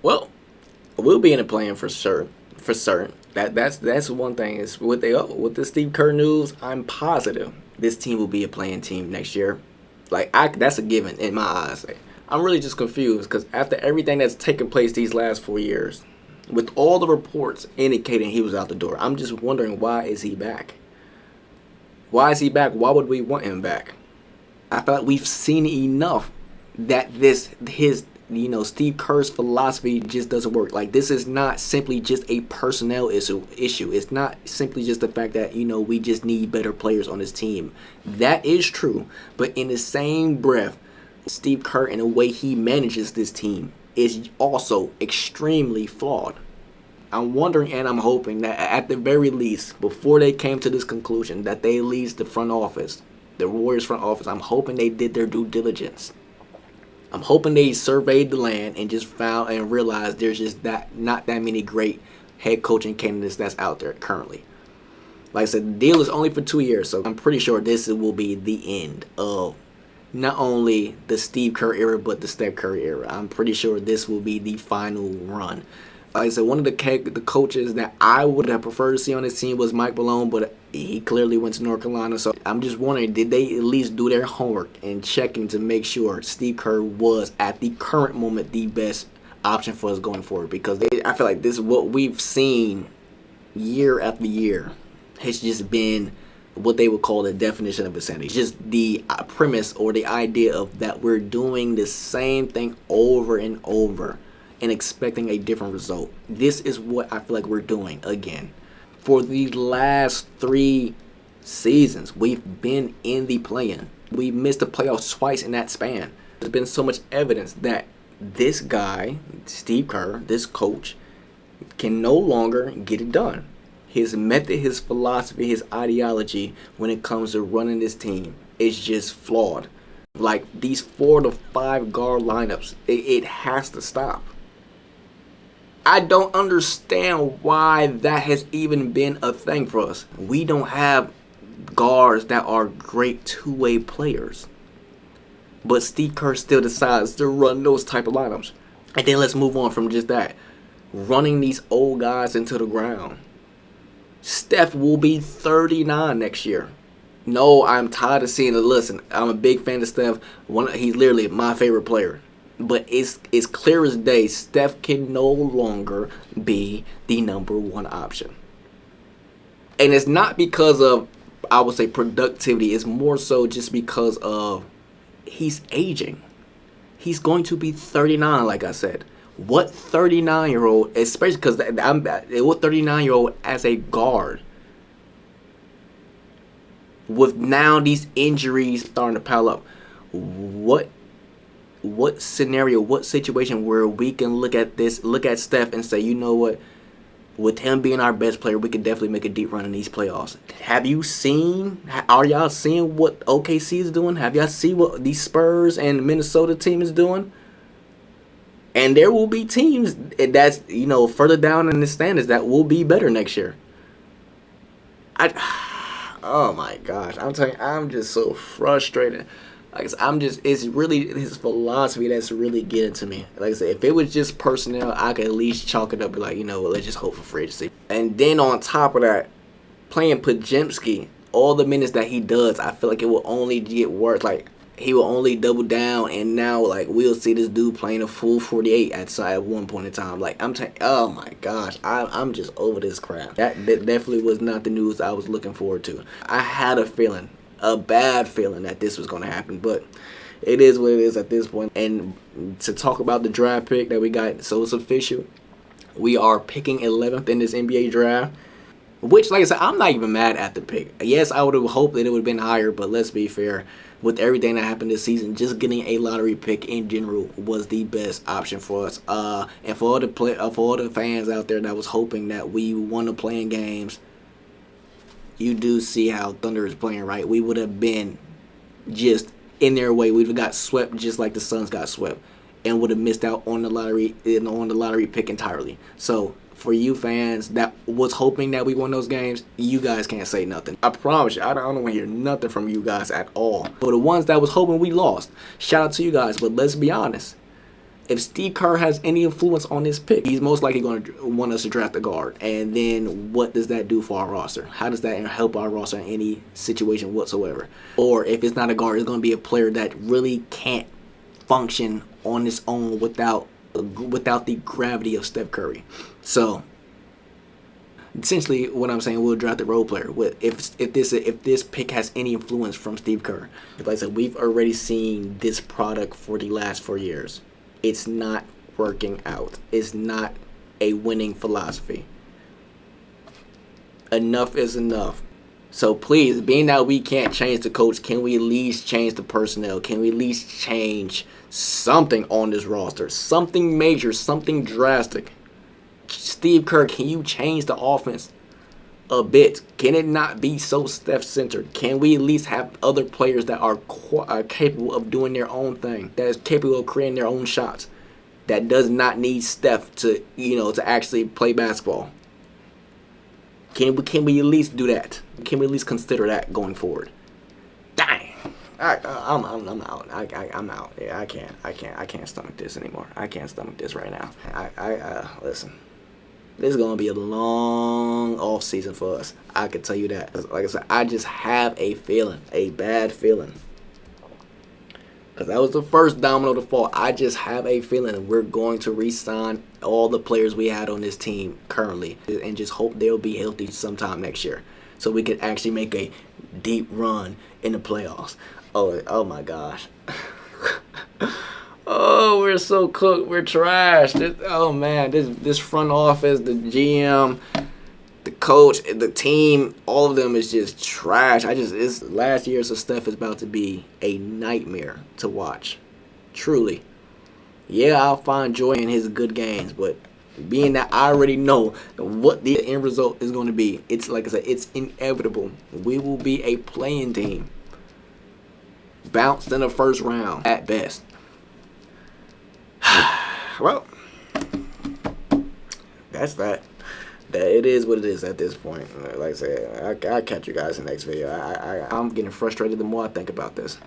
Well, we'll be in the plan for sure. For certain. That's one thing. Is with the Steve Kerr news, I'm positive this team will be a playing team next year. That's a given in my eyes. I'm really just confused because after everything that's taken place these last 4 years, with all the reports indicating he was out the door, I'm just wondering, why is he back? Why is he back? Why would we want him back? I feel like we've seen enough that his Steve Kerr's philosophy just doesn't work. Like, this is not simply just a personnel issue. It's not simply just the fact that we just need better players on this team. That is true, but in the same breath, Steve Kerr and the way he manages this team is also extremely flawed. I'm wondering and I'm hoping that at the very least, before they came to this conclusion, that they leave the front office, the Warriors front office, I'm hoping they did their due diligence. I'm hoping they surveyed the land and just found and realized there's just not that many great head coaching candidates that's out there currently. Like I said, the deal is only for 2 years, so I'm pretty sure this will be the end of not only the Steve Kerr era, but the Steph Curry era. I'm pretty sure this will be the final run. Like I said, one of the coaches that I would have preferred to see on this team was Mike Malone, but he clearly went to North Carolina. So I'm just wondering, did they at least do their homework and checking to make sure Steve Kerr was, at the current moment, the best option for us going forward? Because I feel like this is what we've seen year after year. It's just been what they would call the definition of insanity. Just the premise or the idea of that we're doing the same thing over and over and expecting a different result. This is what I feel like we're doing again. For the last 3 seasons, we've been in the play-in. We missed the playoffs twice in that span. There's been so much evidence that this guy, Steve Kerr, this coach, can no longer get it done. His method, his philosophy, his ideology when it comes to running this team is just flawed. Like, these 4 to 5 guard lineups, it has to stop. I don't understand why that has even been a thing for us. We don't have guards that are great two-way players. But Steve Kerr still decides to run those type of lineups. And then let's move on from just that. Running these old guys into the ground. Steph will be 39 next year. No, I'm tired of seeing it. Listen, I'm a big fan of Steph. He's literally my favorite player. But it's clear as day, Steph can no longer be the number one option. And it's not because of, I would say, productivity. It's more so just because of he's aging. He's going to be 39, like I said. What 39-year-old, especially because what 39-year-old as a guard, with now these injuries starting to pile up, what scenario, what situation where we can look at Steph and say, you know what, with him being our best player, we could definitely make a deep run in these playoffs. Are y'all seeing what OKC is doing? Have y'all seen what the Spurs and Minnesota team is doing? And there will be teams that's, further down in the standings that will be better next year. Oh my gosh, I'm telling you, I'm just so frustrated. Like, it's really his philosophy that's really getting to me. Like I said, if it was just personnel, I could at least chalk it up and be like, let's just hope for free agency. And then on top of that, playing Podziemski, all the minutes that he does, I feel like it will only get worse. Like, he will only double down, and now, like, we'll see this dude playing a full 48 at one point in time. Like, oh my gosh, I'm just over this crap. That definitely was not the news I was looking forward to. I had a bad feeling that this was going to happen, but it is what it is at this point. And to talk about the draft pick that we got, so it's official. We are picking 11th in this NBA draft, which, like I said, I'm not even mad at the pick. Yes, I would have hoped that it would have been higher, but let's be fair. With everything that happened this season, just getting a lottery pick in general was the best option for us. And for all the fans out there that was hoping that we won the playing games, you do see how Thunder is playing, right? We would have been just in their way. We would have got swept just like the Suns got swept, and would have missed out on the lottery pick entirely. So for you fans that was hoping that we won those games, you guys can't say nothing. I promise you, I don't want to hear nothing from you guys at all. For the ones that was hoping we lost, shout out to you guys. But let's be honest, if Steve Kerr has any influence on this pick, he's most likely going to want us to draft a guard. And then what does that do for our roster? How does that help our roster in any situation whatsoever? Or if it's not a guard, it's going to be a player that really can't function on its own without the gravity of Steph Curry. So essentially, what I'm saying, we'll draft a role player. If this pick has any influence from Steve Kerr, like I said, we've already seen this product for the last 4 years. It's not working out. It's not a winning philosophy. Enough is enough. So please, being that we can't change the coach, can we at least change the personnel? Can we at least change something on this roster? Something major, something drastic. Steve Kerr, can you change the offense a bit? Can it not be so Steph-centered? Can we at least have other players that are capable of doing their own thing, that is capable of creating their own shots, that does not need Steph to actually play basketball? Can we at least do that? Can we at least consider that going forward? Dang, I'm out. I'm out. Yeah, I can't stomach this anymore. I can't stomach this right now. Listen. This is going to be a long off season for us. I can tell you that. Like I said, I just have a feeling, a bad feeling. Because that was the first domino to fall. I just have a feeling we're going to re-sign all the players we had on this team currently. And just hope they'll be healthy sometime next year. So we could actually make a deep run in the playoffs. Oh my gosh. Oh, we're so cooked. We're trash. This front office, the GM, the coach, the team, all of them is just trash. It's last year's stuff is about to be a nightmare to watch. Truly. Yeah, I'll find joy in his good games, but being that I already know what the end result is going to be, it's like I said, it's inevitable. We will be a playing team. Bounced in the first round at best. Well, that's that. It is what it is at this point. Like I said, I'll catch you guys in the next video. I'm getting frustrated the more I think about this.